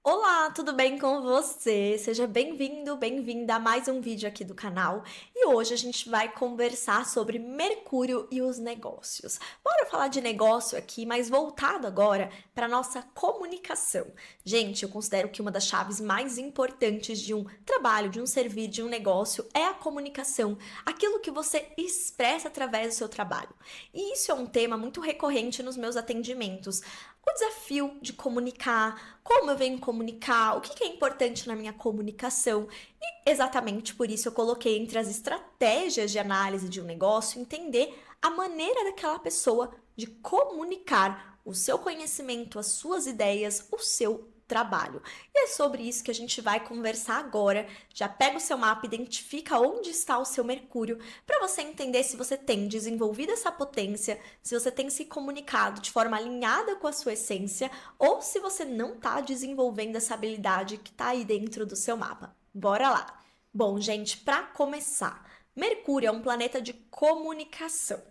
Olá, tudo bem com você? Seja bem-vindo, bem-vinda a mais um vídeo aqui do canal. E hoje a gente vai conversar sobre Mercúrio e os negócios. Bora falar de negócio aqui, mas voltado agora para nossa comunicação. Gente, eu considero que uma das chaves mais importantes de um trabalho, de um servir, de um negócio é a comunicação, aquilo que você expressa através do seu trabalho. E isso é um tema muito recorrente nos meus atendimentos. O desafio de comunicar, como eu venho comunicar, o que é importante na minha comunicação. E exatamente por isso eu coloquei entre as estratégias de análise de um negócio entender a maneira daquela pessoa de comunicar o seu conhecimento, as suas ideias, o seu trabalho. E é sobre isso que a gente vai conversar agora. Já pega o seu mapa, identifica onde está o seu Mercúrio, para você entender se você tem desenvolvido essa potência, se você tem se comunicado de forma alinhada com a sua essência, ou se você não está desenvolvendo essa habilidade que está aí dentro do seu mapa. Bora lá! Bom, gente, para começar, Mercúrio é um planeta de comunicação.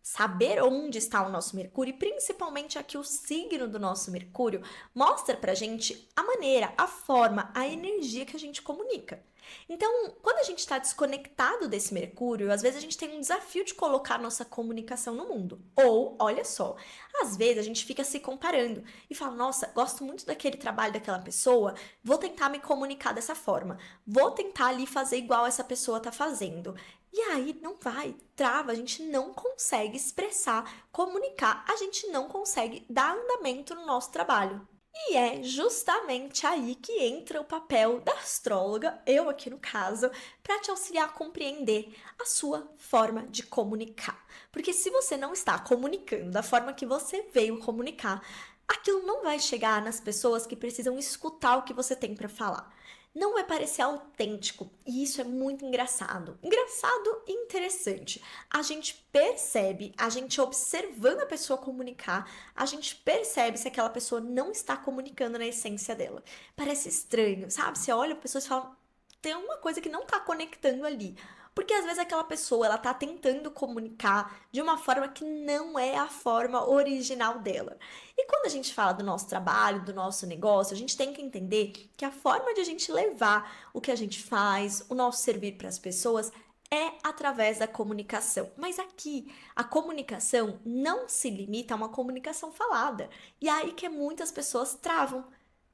Saber onde está o nosso Mercúrio, e principalmente aqui o signo do nosso Mercúrio, mostra pra gente a maneira, a forma, a energia que a gente comunica. Então, quando a gente está desconectado desse Mercúrio, às vezes a gente tem um desafio de colocar nossa comunicação no mundo. Ou, olha só, às vezes a gente fica se comparando e fala: nossa, gosto muito daquele trabalho daquela pessoa, vou tentar me comunicar dessa forma, vou tentar ali fazer igual essa pessoa está fazendo. E aí não vai, trava, a gente não consegue expressar, comunicar, a gente não consegue dar andamento no nosso trabalho. E é justamente aí que entra o papel da astróloga, eu aqui no caso, para te auxiliar a compreender a sua forma de comunicar. Porque se você não está comunicando da forma que você veio comunicar, aquilo não vai chegar nas pessoas que precisam escutar o que você tem para falar. Não vai parecer autêntico, e isso é muito engraçado. Engraçado e interessante. A gente percebe, a gente observando a pessoa comunicar, a gente percebe se aquela pessoa não está comunicando na essência dela. Parece estranho, sabe? Você olha a pessoa e fala: tem uma coisa que não está conectando ali. Porque às vezes aquela pessoa, ela tá tentando comunicar de uma forma que não é a forma original dela. E quando a gente fala do nosso trabalho, do nosso negócio, a gente tem que entender que a forma de a gente levar o que a gente faz, o nosso servir para as pessoas, é através da comunicação. Mas aqui, a comunicação não se limita a uma comunicação falada. E é aí que muitas pessoas travam.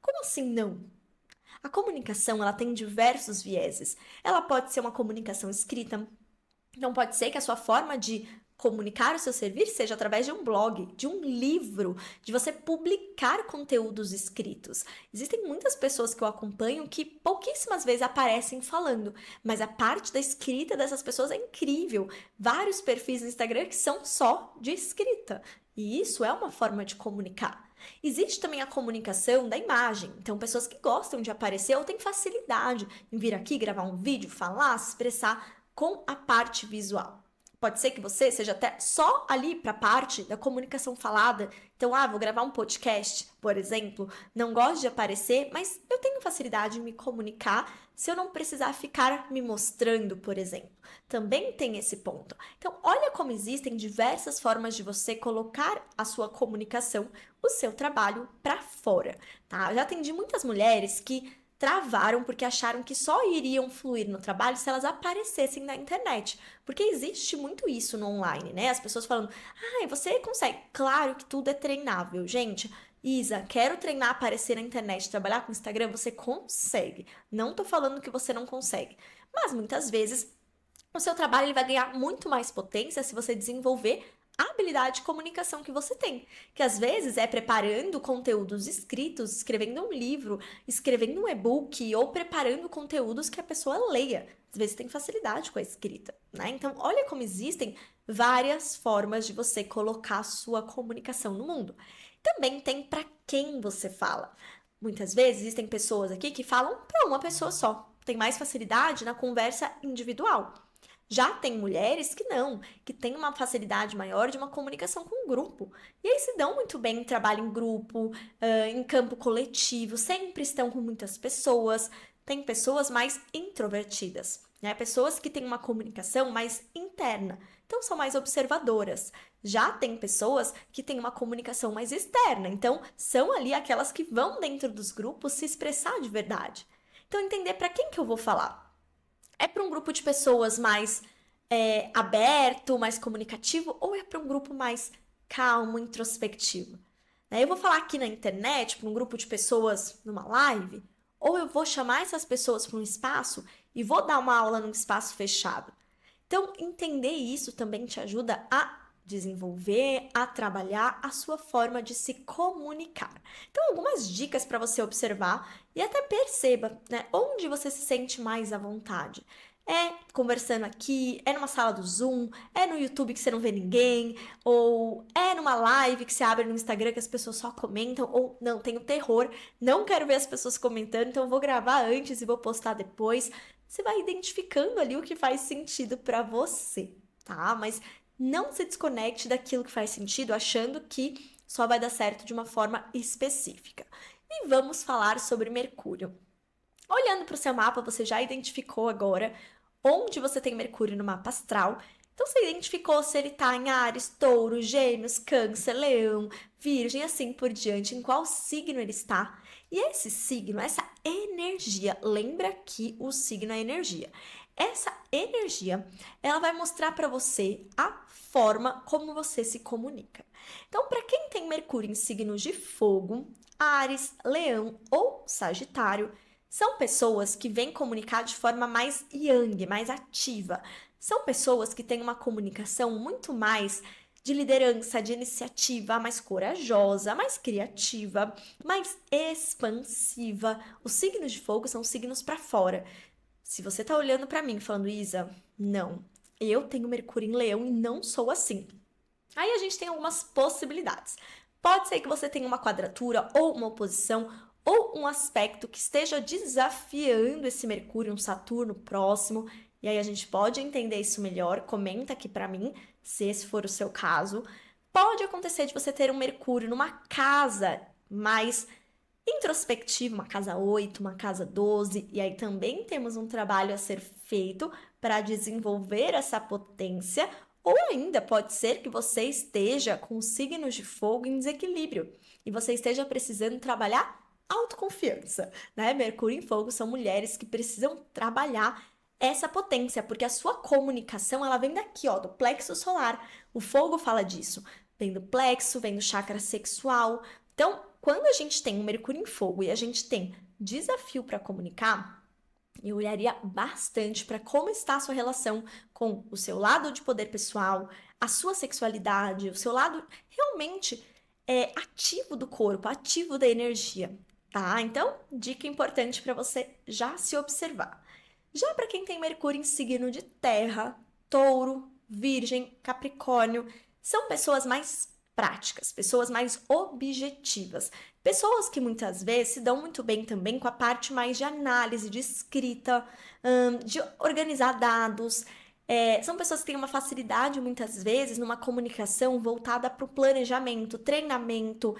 Como assim não? A comunicação, ela tem diversos vieses. Ela pode ser uma comunicação escrita, então pode ser que a sua forma de comunicar o seu serviço seja através de um blog, de um livro, de você publicar conteúdos escritos. Existem muitas pessoas que eu acompanho que pouquíssimas vezes aparecem falando, mas a parte da escrita dessas pessoas é incrível. Vários perfis no Instagram que são só de escrita. E isso é uma forma de comunicar. Existe também a comunicação da imagem. Então, pessoas que gostam de aparecer ou têm facilidade em vir aqui gravar um vídeo, falar, se expressar com a parte visual. Pode ser que você seja até só ali para a parte da comunicação falada. Então, vou gravar um podcast, por exemplo. Não gosto de aparecer, mas eu tenho facilidade em me comunicar se eu não precisar ficar me mostrando, por exemplo. Também tem esse ponto. Então, olha como existem diversas formas de você colocar a sua comunicação, o seu trabalho para fora, tá? Eu já atendi muitas mulheres que travaram porque acharam que só iriam fluir no trabalho se elas aparecessem na internet. Porque existe muito isso no online, né? As pessoas falando: você consegue. Claro que tudo é treinável, gente. Isa, quero treinar, aparecer na internet, trabalhar com Instagram, você consegue. Não tô falando que você não consegue. Mas muitas vezes o seu trabalho ele vai ganhar muito mais potência se você desenvolver a habilidade de comunicação que você tem, que às vezes é preparando conteúdos escritos, escrevendo um livro, escrevendo um e-book ou preparando conteúdos que a pessoa leia. Às vezes tem facilidade com a escrita, né? Então, olha como existem várias formas de você colocar a sua comunicação no mundo. Também tem para quem você fala. Muitas vezes existem pessoas aqui que falam para uma pessoa só. Tem mais facilidade na conversa individual. Já tem mulheres que não, que têm uma facilidade maior de uma comunicação com o grupo. E aí se dão muito bem em trabalho em grupo, em campo coletivo, sempre estão com muitas pessoas, tem pessoas mais introvertidas, né? Pessoas que têm uma comunicação mais interna, então são mais observadoras. Já tem pessoas que têm uma comunicação mais externa, então são ali aquelas que vão dentro dos grupos se expressar de verdade. Então, entender para quem que eu vou falar. É para um grupo de pessoas mais aberto, mais comunicativo, ou é para um grupo mais calmo, introspectivo? Né? Eu vou falar aqui na internet para um grupo de pessoas numa live, ou eu vou chamar essas pessoas para um espaço e vou dar uma aula num espaço fechado. Então, entender isso também te ajuda a desenvolver, a trabalhar a sua forma de se comunicar. Então, algumas dicas para você observar e até perceba, né, onde você se sente mais à vontade. É conversando aqui, é numa sala do Zoom, é no YouTube que você não vê ninguém, ou é numa live que você abre no Instagram que as pessoas só comentam, ou não, tenho terror, não quero ver as pessoas comentando, então eu vou gravar antes e vou postar depois. Você vai identificando ali o que faz sentido para você, tá? Mas não se desconecte daquilo que faz sentido achando que só vai dar certo de uma forma específica. E vamos falar sobre Mercúrio. Olhando para o seu mapa, você já identificou agora onde você tem Mercúrio no mapa astral. Então, você identificou se ele está em Áries, Touro, Gêmeos, Câncer, Leão, Virgem, assim por diante, em qual signo ele está. E esse signo, essa energia, lembra que o signo é energia. Essa energia, ela vai mostrar para você a forma como você se comunica. Então, para quem tem Mercúrio em signos de fogo, Áries, Leão ou Sagitário, são pessoas que vêm comunicar de forma mais yang, mais ativa. São pessoas que têm uma comunicação muito mais de liderança, de iniciativa, mais corajosa, mais criativa, mais expansiva. Os signos de fogo são signos para fora. Se você tá olhando para mim falando, Isa, não, eu tenho Mercúrio em Leão e não sou assim. Aí a gente tem algumas possibilidades. Pode ser que você tenha uma quadratura ou uma oposição ou um aspecto que esteja desafiando esse Mercúrio, um Saturno próximo, e aí a gente pode entender isso melhor. Comenta aqui para mim, se esse for o seu caso. Pode acontecer de você ter um Mercúrio numa casa mais introspectiva, uma casa 8, uma casa 12, e aí também temos um trabalho a ser feito para desenvolver essa potência, ou ainda pode ser que você esteja com signos de fogo em desequilíbrio e você esteja precisando trabalhar autoconfiança, né? Mercúrio em fogo são mulheres que precisam trabalhar essa potência, porque a sua comunicação, ela vem daqui, ó, do plexo solar. O fogo fala disso. Vem do plexo, vem do chakra sexual. Então, quando a gente tem um Mercúrio em fogo e a gente tem desafio para comunicar, eu olharia bastante para como está a sua relação com o seu lado de poder pessoal, a sua sexualidade, o seu lado realmente ativo do corpo, ativo da energia. Tá? Então, dica importante para você já se observar. Já para quem tem Mercúrio em signo de terra, touro, virgem, capricórnio, são pessoas mais práticas, pessoas mais objetivas, pessoas que muitas vezes se dão muito bem também com a parte mais de análise, de escrita, de organizar dados. São pessoas que têm uma facilidade, muitas vezes, numa comunicação voltada para o planejamento, treinamento,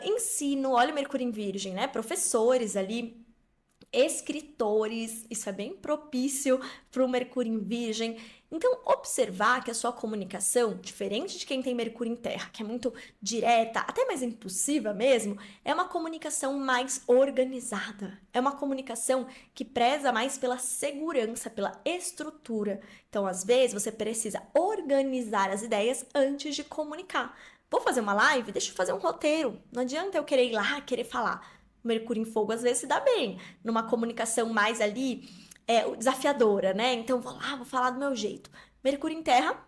ensino. Olha o Mercúrio em Virgem, né? Professores ali, escritores, isso é bem propício para o Mercúrio em Virgem. Então, observar que a sua comunicação, diferente de quem tem Mercúrio em Terra, que é muito direta, até mais impulsiva mesmo, é uma comunicação mais organizada. É uma comunicação que preza mais pela segurança, pela estrutura. Então, às vezes, você precisa organizar as ideias antes de comunicar. Vou fazer uma live? Deixa eu fazer um roteiro. Não adianta eu querer ir lá, querer falar. Mercúrio em fogo às vezes se dá bem, numa comunicação mais ali desafiadora, né? Então vou lá, vou falar do meu jeito. Mercúrio em terra,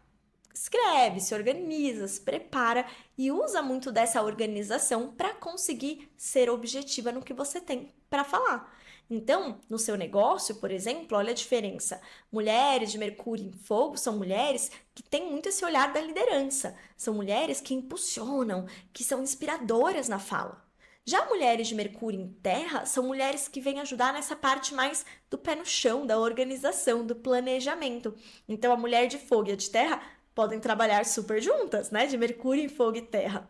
escreve, se organiza, se prepara e usa muito dessa organização para conseguir ser objetiva no que você tem para falar. Então, no seu negócio, por exemplo, olha a diferença. Mulheres de Mercúrio em fogo são mulheres que têm muito esse olhar da liderança. São mulheres que impulsionam, que são inspiradoras na fala. Já mulheres de Mercúrio em Terra são mulheres que vêm ajudar nessa parte mais do pé no chão, da organização, do planejamento. Então, a mulher de fogo e a de terra podem trabalhar super juntas, né? De Mercúrio em fogo e terra.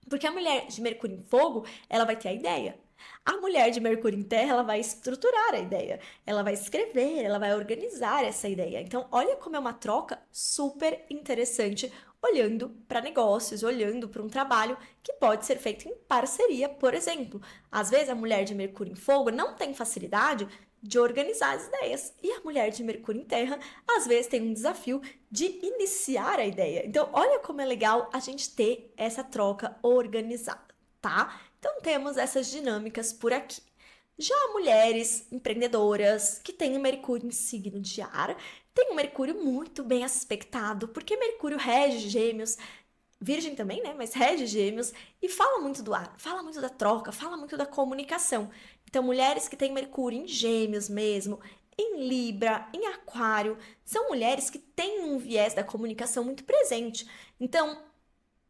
Porque a mulher de Mercúrio em fogo, ela vai ter a ideia. A mulher de Mercúrio em Terra, ela vai estruturar a ideia, ela vai escrever, ela vai organizar essa ideia. Então, olha como é uma troca super interessante, olhando para negócios, olhando para um trabalho que pode ser feito em parceria, por exemplo. Às vezes, a mulher de Mercúrio em Fogo não tem facilidade de organizar as ideias, e a mulher de Mercúrio em Terra, às vezes, tem um desafio de iniciar a ideia. Então, olha como é legal a gente ter essa troca organizada, tá? Então, temos essas dinâmicas por aqui. Já mulheres empreendedoras que têm o Mercúrio em signo de ar, tem um Mercúrio muito bem aspectado, porque Mercúrio rege Gêmeos, Virgem também, né? Mas rege Gêmeos e fala muito do ar, fala muito da troca, fala muito da comunicação. Então, mulheres que têm Mercúrio em Gêmeos mesmo, em Libra, em Aquário, são mulheres que têm um viés da comunicação muito presente. Então,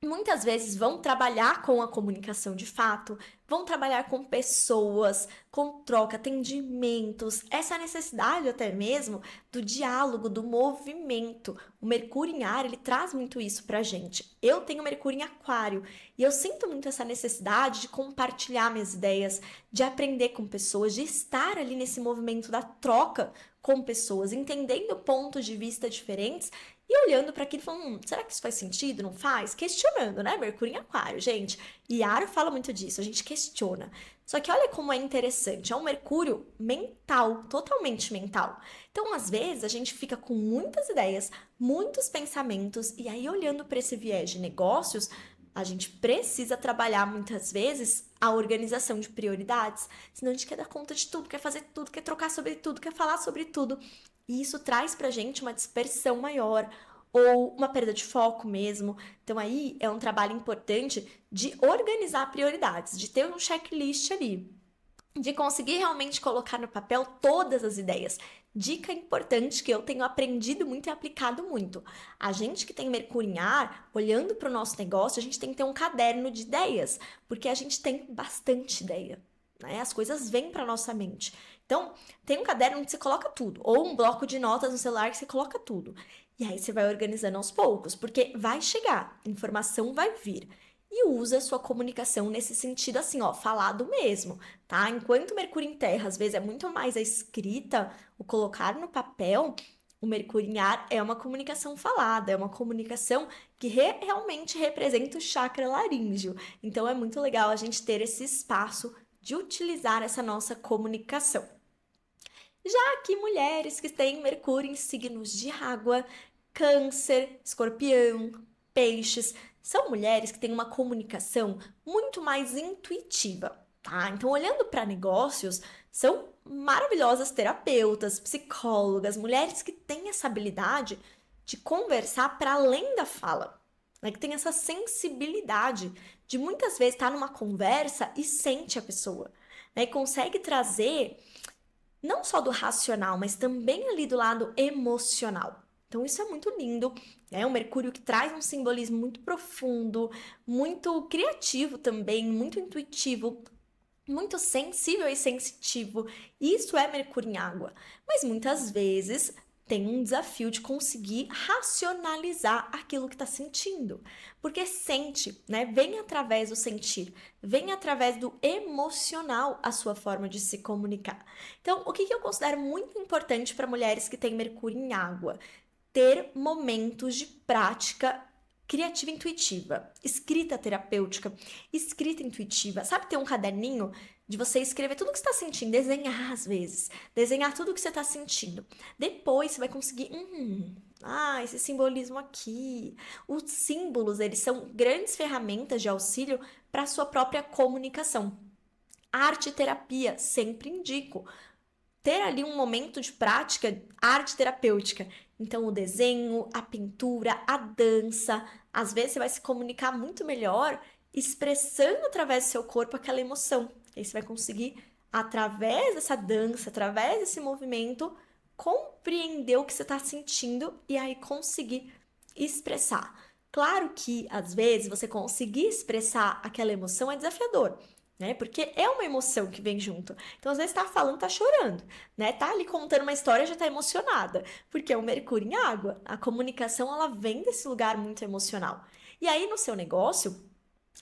muitas vezes vão trabalhar com a comunicação de fato, vão trabalhar com pessoas, com troca, atendimentos, essa necessidade até mesmo do diálogo, do movimento. O Mercúrio em Ar, ele traz muito isso pra gente. Eu tenho Mercúrio em Aquário e eu sinto muito essa necessidade de compartilhar minhas ideias, de aprender com pessoas, de estar ali nesse movimento da troca com pessoas, entendendo pontos de vista diferentes e olhando para aquilo e falando, será que isso faz sentido? Não faz? Questionando, né? Mercúrio em Aquário, gente. E Aro fala muito disso, a gente questiona. Só que olha como é interessante, é um Mercúrio mental, totalmente mental. Então, às vezes, a gente fica com muitas ideias, muitos pensamentos, e aí olhando para esse viés de negócios, a gente precisa trabalhar muitas vezes a organização de prioridades, senão a gente quer dar conta de tudo, quer fazer tudo, quer trocar sobre tudo, quer falar sobre tudo. E isso traz pra gente uma dispersão maior ou uma perda de foco mesmo. Então aí é um trabalho importante de organizar prioridades, de ter um checklist ali, de conseguir realmente colocar no papel todas as ideias. Dica importante que eu tenho aprendido muito e aplicado muito. A gente que tem Mercúrio em Ar, olhando para o nosso negócio, a gente tem que ter um caderno de ideias, porque a gente tem bastante ideia, né? As coisas vêm para nossa mente. Então, tem um caderno onde você coloca tudo, ou um bloco de notas no celular que você coloca tudo. E aí você vai organizando aos poucos, porque vai chegar, informação vai vir. E usa a sua comunicação nesse sentido assim, ó, falado mesmo, tá? Enquanto o Mercúrio em Terra, às vezes, é muito mais a escrita, o colocar no papel, o Mercúrio em Ar é uma comunicação falada, é uma comunicação que realmente representa o chakra laríngeo. Então, é muito legal a gente ter esse espaço de utilizar essa nossa comunicação. Já que mulheres que têm Mercúrio em signos de água, Câncer, Escorpião, Peixes, são mulheres que têm uma comunicação muito mais intuitiva, tá? Então, olhando para negócios, são maravilhosas terapeutas, psicólogas, mulheres que têm essa habilidade de conversar para além da fala, né? Que tem essa sensibilidade de muitas vezes estar numa conversa e sente a pessoa, né? E consegue trazer não só do racional, mas também ali do lado emocional. Então, isso é muito lindo. É um Mercúrio que traz um simbolismo muito profundo, muito criativo também, muito intuitivo, muito sensível e sensitivo. Isso é Mercúrio em água. Mas muitas vezes tem um desafio de conseguir racionalizar aquilo que está sentindo. Porque sente, né? Vem através do sentir, vem através do emocional a sua forma de se comunicar. Então, o que eu considero muito importante para mulheres que têm Mercúrio em água? Ter momentos de prática criativa intuitiva, escrita terapêutica, escrita intuitiva. Sabe ter um caderninho de você escrever tudo que você está sentindo, desenhar às vezes, desenhar tudo que você está sentindo. Depois você vai conseguir, esse simbolismo aqui. Os símbolos, eles são grandes ferramentas de auxílio para a sua própria comunicação. Arte e terapia, sempre indico ter ali um momento de prática arte terapêutica. Então, o desenho, a pintura, a dança, às vezes você vai se comunicar muito melhor expressando através do seu corpo aquela emoção. Aí você vai conseguir, através dessa dança, através desse movimento, compreender o que você está sentindo e aí conseguir expressar. Claro que, às vezes, você conseguir expressar aquela emoção é desafiador, né? Porque é uma emoção que vem junto. Então, às vezes, tá falando, tá chorando, né? Tá ali contando uma história, já tá emocionada, porque é o Mercúrio em água. A comunicação, ela vem desse lugar muito emocional. E aí, no seu negócio,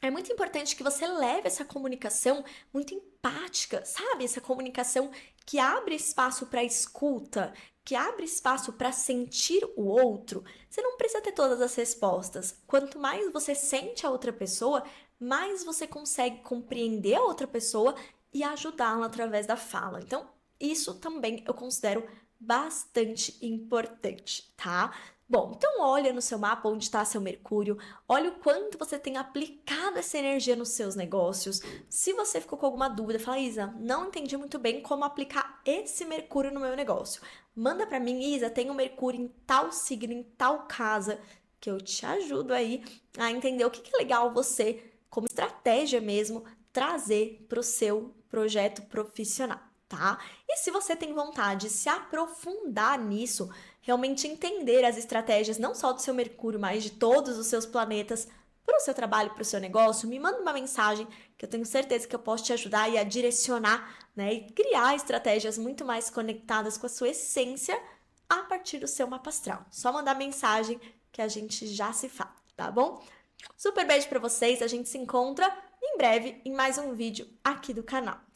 é muito importante que você leve essa comunicação muito empática, sabe? Essa comunicação que abre espaço para escuta, que abre espaço para sentir o outro. Você não precisa ter todas as respostas. Quanto mais você sente a outra pessoa, mais você consegue compreender a outra pessoa e ajudá-la através da fala. Então, isso também eu considero bastante importante, tá? Bom, então olha no seu mapa onde está seu Mercúrio, olha o quanto você tem aplicado essa energia nos seus negócios. Se você ficou com alguma dúvida, fala, Isa, não entendi muito bem como aplicar esse Mercúrio no meu negócio. Manda para mim, Isa, tem um Mercúrio em tal signo, em tal casa, que eu te ajudo aí a entender o que é legal você, como estratégia mesmo, trazer para o seu projeto profissional, tá? E se você tem vontade de se aprofundar nisso, realmente entender as estratégias não só do seu Mercúrio, mas de todos os seus planetas para o seu trabalho, para o seu negócio, me manda uma mensagem que eu tenho certeza que eu posso te ajudar e a direcionar, né, e criar estratégias muito mais conectadas com a sua essência a partir do seu mapa astral. Só mandar mensagem que a gente já se fala, tá bom? Super beijo para vocês, a gente se encontra em breve em mais um vídeo aqui do canal.